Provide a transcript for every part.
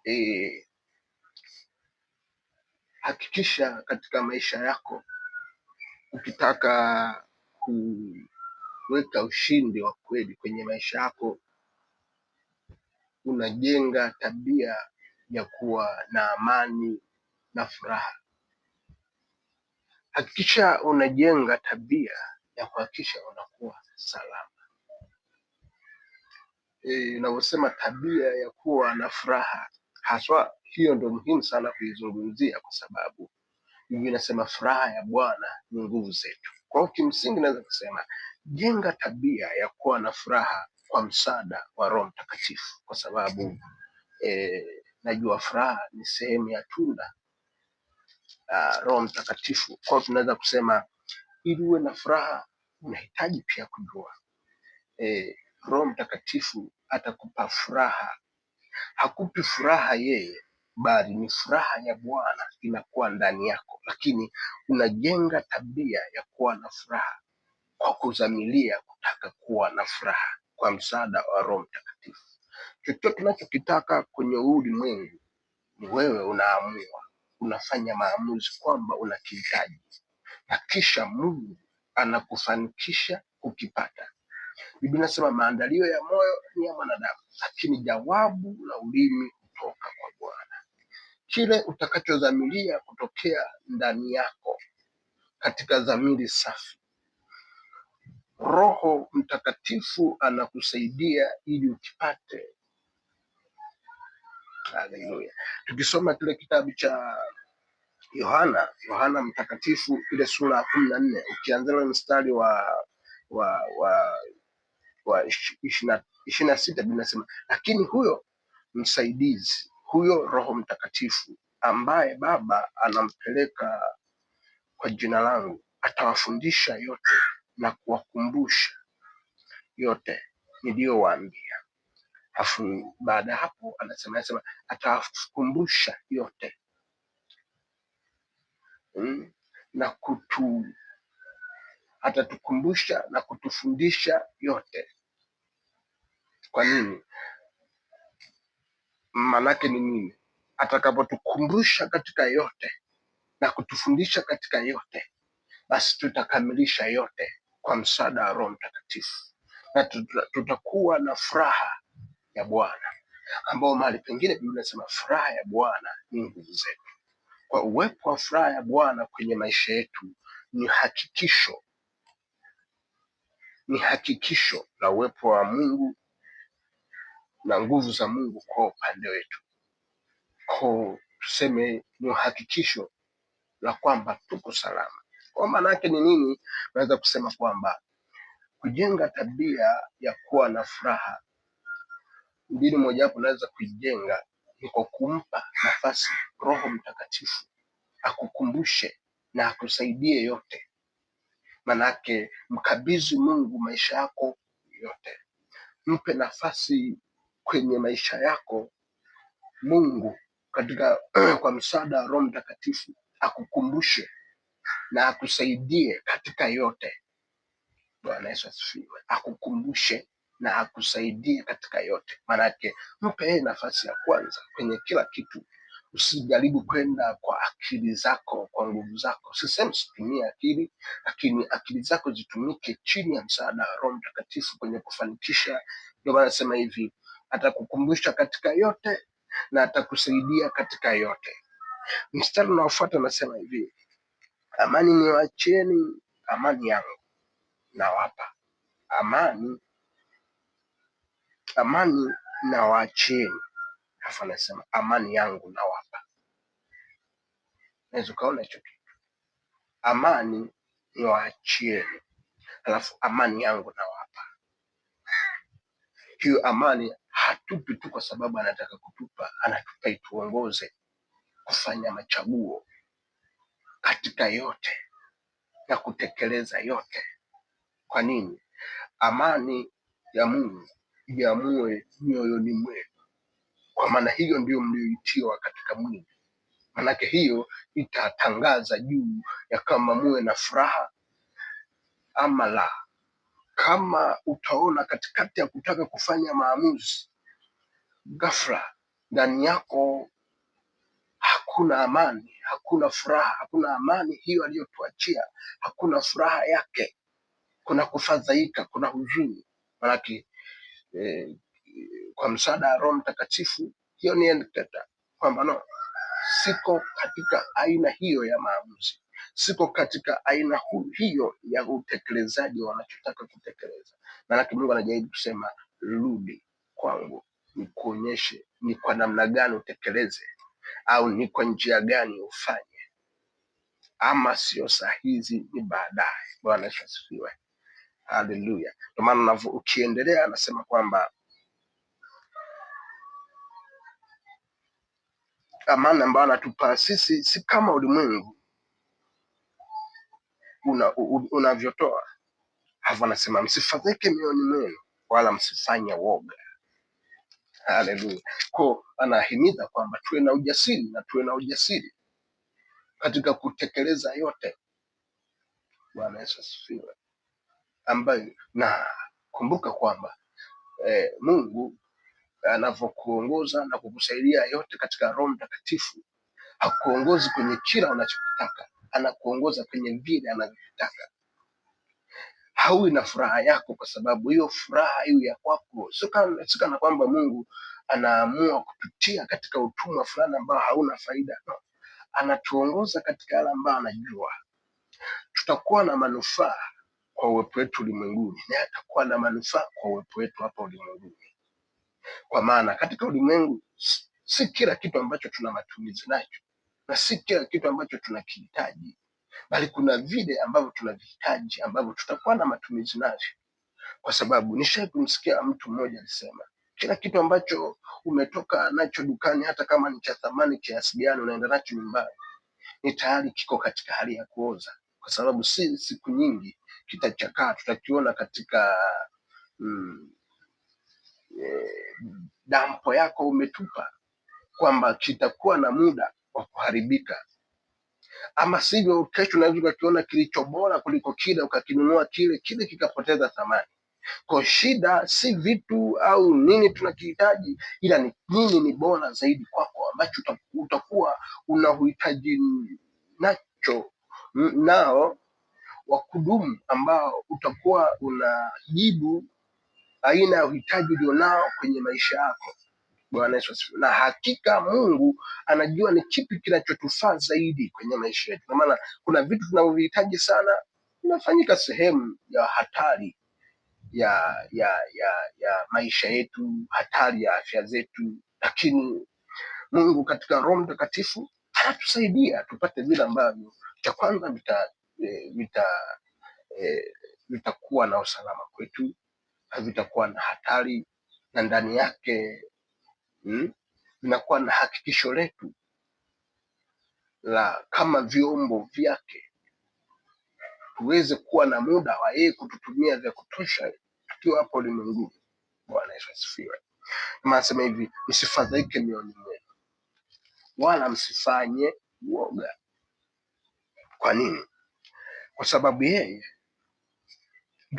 E, hakikisha katika maisha yako ukitaka kuweka ushindi wa kweli kwenye maisha yako, unajenga tabia ya kuwa na amani na furaha. Hakikisha unajenga tabia ya kuhakikisha unakuwa salama. Unavyosema tabia ya kuwa na furaha, haswa hiyo ndio muhimu sana kuizungumzia, kwa sababu Biblia inasema furaha ya Bwana ni nguvu zetu. Kwa hiyo kimsingi naweza kusema jenga tabia ya kuwa na furaha kwa msaada wa Roho Mtakatifu, kwa sababu najua furaha ni sehemu ya tunda Roho Mtakatifu. Kwa hiyo tunaweza kusema ili uwe na furaha unahitaji pia kujua Roho Mtakatifu atakupa furaha. Hakupi furaha yeye, bali ni furaha ya Bwana inakuwa ndani yako, lakini unajenga tabia ya kuwa na furaha kwa kuzamilia kutaka kuwa na furaha kwa msaada wa Roho Mtakatifu. Chochote tunachokitaka kwenye ulimwengu ni wewe unaamua, unafanya maamuzi kwamba unakihitaji, na kisha Mungu anakufanikisha kukipata. Biblia inasema maandalio ya moyo ni ya mwanadamu, lakini jawabu la ulimi kutoka kwa Bwana. Kile utakachozamilia kutokea ndani yako katika dhamiri safi, Roho Mtakatifu anakusaidia ili ukipate. Haleluya. Tukisoma kile kitabu cha Yohana Mtakatifu ile sura ya 14 ukianzia mstari wa 26, binasema lakini huyo msaidizi, huyo Roho Mtakatifu ambaye Baba anampeleka kwa jina langu, atawafundisha yote na kuwakumbusha yote niliyowaambia. Afu baada hapo anasema atawakumbusha yote na atatukumbusha na kutufundisha yote. Kwa nini? Manake ni nini? Atakapotukumbusha katika yote na kutufundisha katika yote, basi tutakamilisha yote kwa msaada wa Roho Mtakatifu, na tutakuwa na furaha ya Bwana, ambao mahali pengine Biblia inasema furaha ya Bwana ni nguvu zetu. Kwa uwepo wa furaha ya Bwana kwenye maisha yetu ni hakikisho la uwepo wa Mungu na nguvu za Mungu kwa upande wetu. Kwa tuseme ni hakikisho la kwamba tuko salama. Kwa maana yake ni nini? Naweza kusema kwamba kujenga tabia ya kuwa na furaha, mbinu mojawapo naweza kuijenga ni kwa kumpa nafasi Roho Mtakatifu akukumbushe na akusaidie yote. Manake mkabidhi Mungu maisha yako yote, mpe nafasi kwenye maisha yako Mungu katika kwa msaada wa Roho Mtakatifu akukumbushe na akusaidie katika yote. Bwana Yesu asifiwe. Akukumbushe na akusaidie katika yote. Manake mpe yeye nafasi ya kwanza kwenye kila kitu. Usijaribu kwenda kwa akili zako, kwa nguvu zako. Sisemi usitumie akili, lakini akili zako zitumike chini ya msaada wa Roho Mtakatifu kwenye kufanikisha. Ndio maana nasema hivi, atakukumbusha katika yote na atakusaidia katika yote. Mstari unaofuata nasema hivi, amani niwaachieni, amani yangu nawapa. Amani nawaachieni, halafu anasema amani yangu nawapa. Naweza ukaona hicho kitu, amani niwaachieni, halafu amani yangu nawapa. Hiyo amani hatupi tu kwa sababu anataka kutupa, anatupa ituongoze kufanya machaguo katika yote na kutekeleza yote. Kwa nini? Amani ya Mungu iamue mioyoni mwenu, kwa maana hiyo ndio mlioitiwa katika mwili. Manake hiyo itatangaza juu ya kama muwe na furaha ama la. Kama utaona katikati ya kutaka kufanya maamuzi ghafla ndani yako hakuna amani, hakuna furaha, hakuna amani hiyo aliyotuachia, hakuna furaha yake, kuna kufadhaika, kuna huzuni. Maanake kwa msaada wa Roho Mtakatifu, hiyo ni indicator kwamba no, siko katika aina hiyo ya maamuzi, siko katika aina hiyo ya utekelezaji wanachotaka kutekeleza. Maanake Mungu anajaribu kusema rudi kwangu, nikuonyeshe ni kwa namna gani utekeleze, au ni kwa njia gani ufanye, ama sio saa hizi, ni baadaye. Bwana Yesu asifiwe, haleluya. Ndio maana ukiendelea anasema kwamba amani ambayo anatupa sisi si kama ulimwengu unavyotoa. Hapo anasema msifadhaike mioyoni mwenu, wala msifanye woga. Haleluya. Kwa anahimiza kwamba tuwe na ujasiri na tuwe na ujasiri katika kutekeleza yote. Bwana Yesu asifiwe. Ambayo na kumbuka kwamba Mungu anavyokuongoza na kukusaidia yote katika Roho Mtakatifu, hakuongozi kwenye kila unachotaka, anakuongoza kwenye vile anavyotaka. Haui na furaha yako kwa sababu hiyo furaha hiyo ya kwako. Sio kana kwamba Mungu anaamua kututia katika utumwa fulani ambao hauna faida. No. Anatuongoza katika yale ambayo anajua tutakuwa na manufaa kwa uwepo wetu ulimwenguni, na atakuwa na manufaa kwa uwepo wetu hapa ulimwenguni. Kwa maana katika ulimwengu si kila kitu ambacho tuna matumizi nacho, na si kila kitu ambacho tunakihitaji, bali kuna vile ambavyo tunavihitaji ambavyo tutakuwa na matumizi navyo. Kwa sababu nishawahi kumsikia mtu mmoja alisema, kila kitu ambacho umetoka nacho dukani, hata kama ni cha thamani kiasi gani, unaenda nacho nyumbani, ni tayari kiko katika hali ya kuoza, kwa sababu si siku nyingi kitachakaa. Tutakiona katika dampo yako umetupa, kwamba kitakuwa na muda wa kuharibika. Ama sivyo, kesho unaweza ukakiona kilicho bora kuliko kile, ukakinunua kile kikapoteza thamani. Kwa shida si vitu au nini tunakihitaji, ila ni nini ni bora zaidi kwako, ambacho utakuwa unahitaji nacho nao wa kudumu, ambao utakuwa unajibu aina ya uhitaji ulionao kwenye maisha yako. Bwana Yesu asifiwe. Na hakika Mungu anajua ni kipi kinachotufaa zaidi kwenye maisha yetu. Kwa maana kuna vitu tunavyohitaji sana vinafanyika sehemu ya hatari ya maisha yetu, hatari ya afya zetu, lakini Mungu katika Roho Mtakatifu anatusaidia tupate vile ambavyo cha kwanza vitakuwa na usalama kwetu, havitakuwa na hatari, na ndani yake vinakuwa na hakikisho letu la kama vyombo vyake tuweze kuwa na muda wa yeye kututumia vya kutosha tukiwa hapo ulimwenguni. Bwana Yesu asifiwe. Nasema hivi, msifadhaike mioyoni mwenu, wala msifanye woga. Kwa nini? Kwa sababu yeye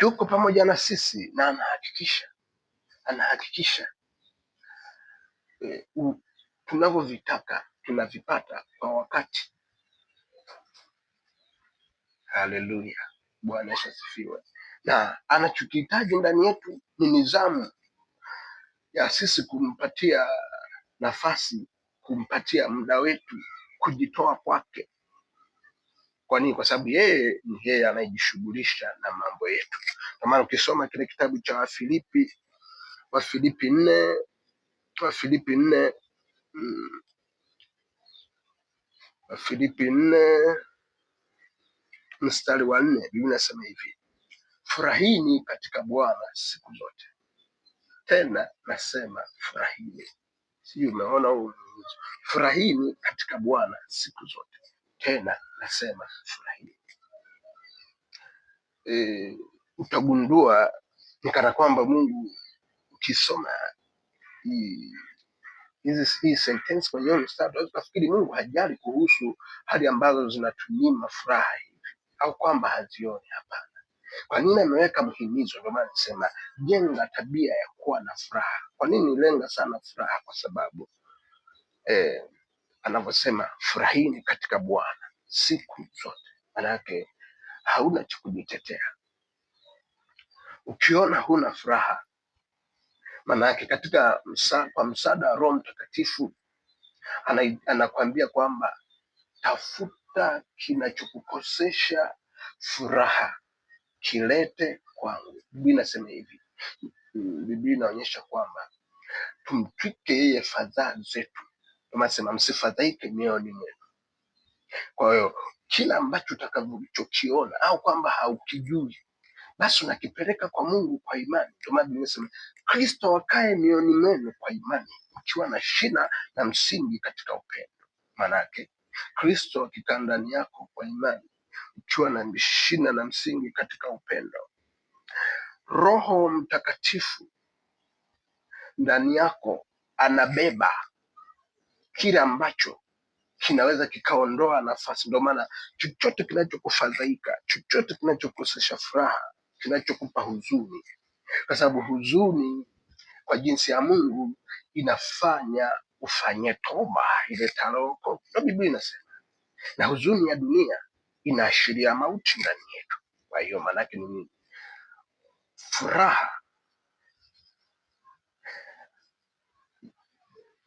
yuko pamoja na sisi, na anahakikisha tunavyovitaka tunavipata kwa wakati. Haleluya. Bwana Yesu asifiwe. Na anachokihitaji ndani yetu ni nidhamu ya sisi kumpatia nafasi, kumpatia muda wetu, kujitoa kwake. Kwa nini? Kwa sababu yeye ni yeye anayejishughulisha na mambo yetu. Kwa maana ukisoma kile kitabu cha Wafilipi 4 mstari wa 4, Biblia inasema hivi, furahini katika Bwana siku zote, tena nasema furahini. Sio, umeona huu? Furahini katika Bwana siku zote, tena nasema furahini. Utagundua ni kana kwamba Mungu, ukisoma hii sentence kwenye mstari, unafikiri Mungu hajali kuhusu hali ambazo zinatunyima furaha hivi, au kwamba hazioni. Hapana. Kwa nini ameweka mhimizo? Ndio maana nasema jenga tabia ya kuwa na furaha. Kwa nini lenga sana furaha? Kwa sababu anavyosema furahini katika Bwana siku zote. Manake hauna cha kujitetea. Ukiona huna furaha, manake katika kwa msaada wa Roho Mtakatifu anakuambia kwamba tafuta kinachokukosesha furaha, kilete kwangu. Biblia inasema hivi, Biblia inaonyesha kwamba tumtwike yeye fadhaa zetu. Tunasema msifadhaike mioyoni mwenu. Kwa hiyo kila ambacho utakachokiona au kwamba haukijui, basi unakipeleka kwa Mungu kwa imani. Ndio maana nimesema Kristo akae mioyoni mwenu kwa imani, ukiwa na shina na msingi katika upendo. Manake Kristo akikaa ndani yako kwa imani, ukiwa na shina na msingi katika upendo, Roho Mtakatifu ndani yako anabeba kile ambacho kinaweza kikaondoa nafasi. Ndio maana chochote kinachokufadhaika, chochote kinachokosesha furaha, kinachokupa huzuni, kwa sababu huzuni kwa jinsi ya Mungu inafanya ufanye toba iletalo wokovu. Ndio Biblia inasema, na huzuni ya dunia inaashiria mauti ndani yetu. Kwa hiyo maanake ni nini?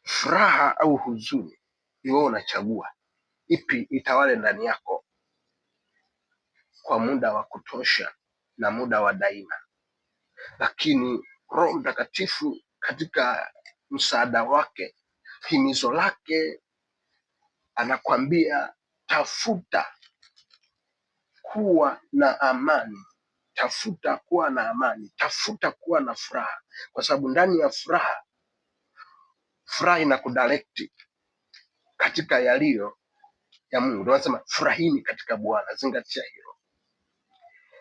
Furaha au huzuni, ni wewe unachagua ipi itawale ndani yako kwa muda wa kutosha na muda wa daima. Lakini Roho Mtakatifu katika msaada wake, himizo lake, anakwambia tafuta kuwa na amani, tafuta kuwa na amani, tafuta kuwa na furaha, kwa sababu ndani ya furaha inakudirect katika yaliyo ya Mungu. Ndio nasema furahini katika Bwana. Zingatia hilo.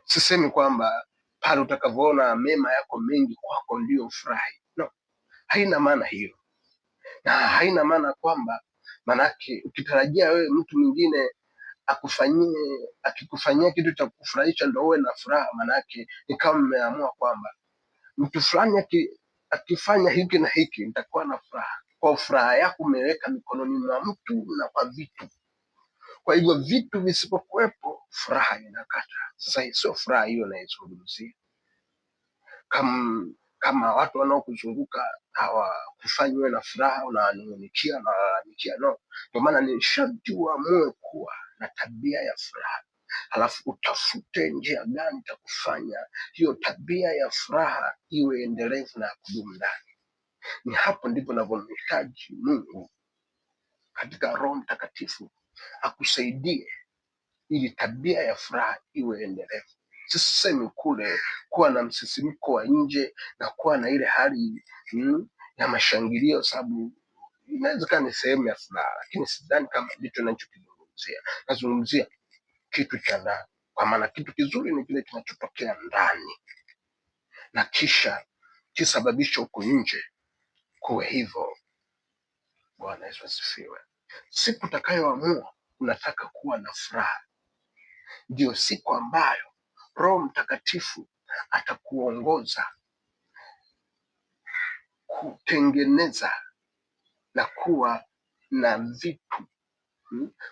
Sisemi kwamba pale utakavyoona mema yako mengi kwako ndio furahi. No, haina maana hiyo, na haina maana kwamba manake ukitarajia wewe mtu mwingine akikufanyia kitu cha kufurahisha ndio uwe na furaha, manake ni kama mmeamua kwamba mtu fulani akifanya hiki na hiki nitakuwa na furaha. Kwa furaha yako umeweka mikononi mwa mtu na kwa vitu. Kwa hivyo vitu visipokuwepo, furaha inakata. Sasa hii sio furaha hiyo naizungumzia. Kama watu wanaokuzunguka hawakufanyi wewe na furaha, unawanungunikia na walalamikia, no. Ndio maana ni sharti uamue kuwa na tabia ya furaha, halafu utafute njia gani za kufanya hiyo tabia ya furaha iwe endelevu na kudumu ndani. Ni hapo ndipo navyomhitaji Mungu katika Roho Mtakatifu akusaidie ili tabia ya furaha iwe endelevu. Sisemi kule kuwa na msisimko wa nje na kuwa na ile hali ya mashangilio, sababu inawezekana ni sehemu ya furaha, lakini sidhani kama ndicho ninachokizungumzia. Nazungumzia kitu cha ndani, kwa maana kitu kizuri ni kile kinachotokea ndani na kisha kisababisha huko nje kuwe hivyo. Bwana Yesu asifiwe. Siku utakayoamua unataka kuwa na furaha, ndio siku ambayo Roho Mtakatifu atakuongoza kutengeneza na kuwa na vitu,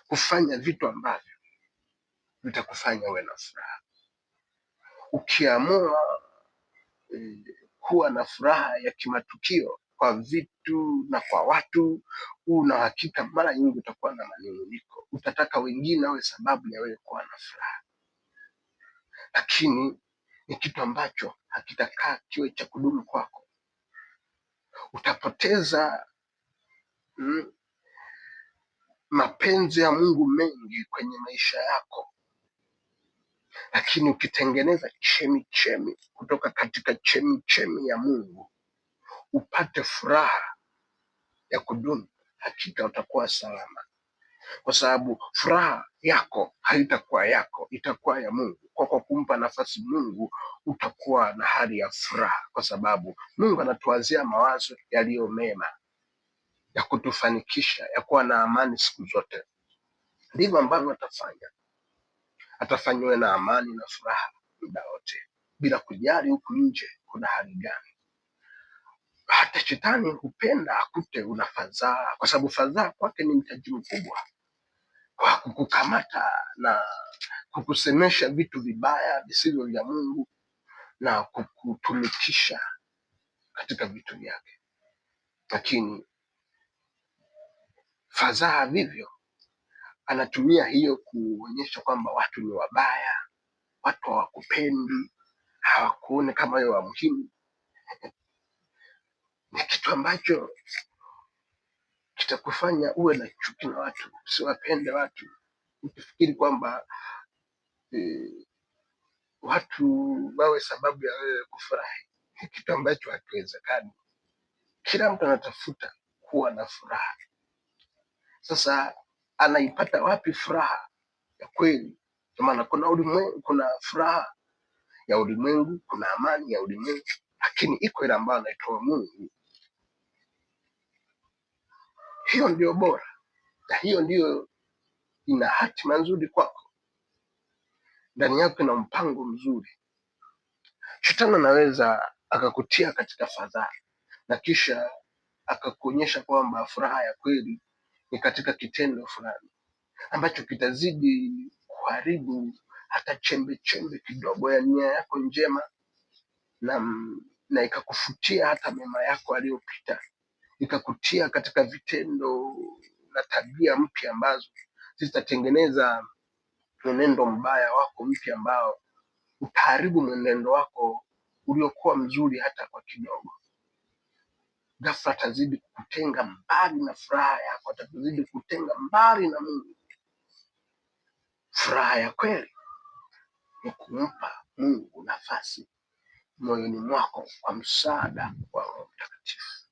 kufanya vitu ambavyo vitakufanya uwe na furaha. Ukiamua kuwa na furaha ya kimatukio kwa vitu na kwa watu, una hakika mara nyingi utakuwa na manunguniko. Utataka wengine wawe sababu ya wewe kuwa na furaha, lakini ni kitu ambacho hakitakaa kiwe cha kudumu kwako. Utapoteza mapenzi ya Mungu mengi kwenye maisha yako. Lakini ukitengeneza chemichemi kutoka katika chemichemi ya Mungu, upate furaha ya kudumu, hakika utakuwa salama, kwa sababu furaha yako haitakuwa yako, itakuwa ya Mungu. Kwa kumpa nafasi Mungu, utakuwa na hali ya furaha, kwa sababu Mungu anatuwazia mawazo yaliyo mema, ya kutufanikisha, ya kuwa na amani siku zote. Ndivyo ambavyo atafanya uwe na amani na furaha muda wote, bila kujali huku nje kuna hali gani. Hata shetani hupenda akute una fadhaa, kwa sababu fadhaa kwake ni mtaji mkubwa kwa kukukamata na kukusemesha vitu vibaya visivyo vya Mungu na kukutumikisha katika vitu vyake. Lakini fadhaa vivyo anatumia hiyo kuonyesha kwamba watu ni wabaya, watu hawakupendi, hawakuone kama wewe wa muhimu. Ni kitu ambacho kitakufanya uwe na chuki na watu, usiwapende watu, ukifikiri kwamba watu wawe sababu ya wewe kufurahi. Ni kitu ambacho hakiwezekani. Kila mtu anatafuta kuwa na furaha. Sasa anaipata wapi furaha ya kweli? Kwa maana kuna furaha ya ulimwengu, kuna amani ya ulimwengu, lakini iko ile ambayo anaitoa Mungu. Hiyo ndio bora, na hiyo ndio ina hatima nzuri kwako, ndani yako ina mpango mzuri. Shetani anaweza akakutia katika fadhaa na kisha akakuonyesha kwamba furaha ya kweli ni katika kitendo fulani ambacho kitazidi kuharibu hata chembe chembe kidogo ya nia yako njema, na ikakufutia hata mema yako aliyopita, ikakutia katika vitendo na tabia mpya ambazo zitatengeneza mwenendo mbaya wako mpya, ambao utaharibu mwenendo wako uliokuwa mzuri hata kwa kidogo. Ghafla atazidi kutenga mbali na furaha yako, atazidi kutenga mbali na Mungu. Furaha ya kweli ni kumpa Mungu nafasi moyoni mwako kwa msaada wa Roho Mtakatifu.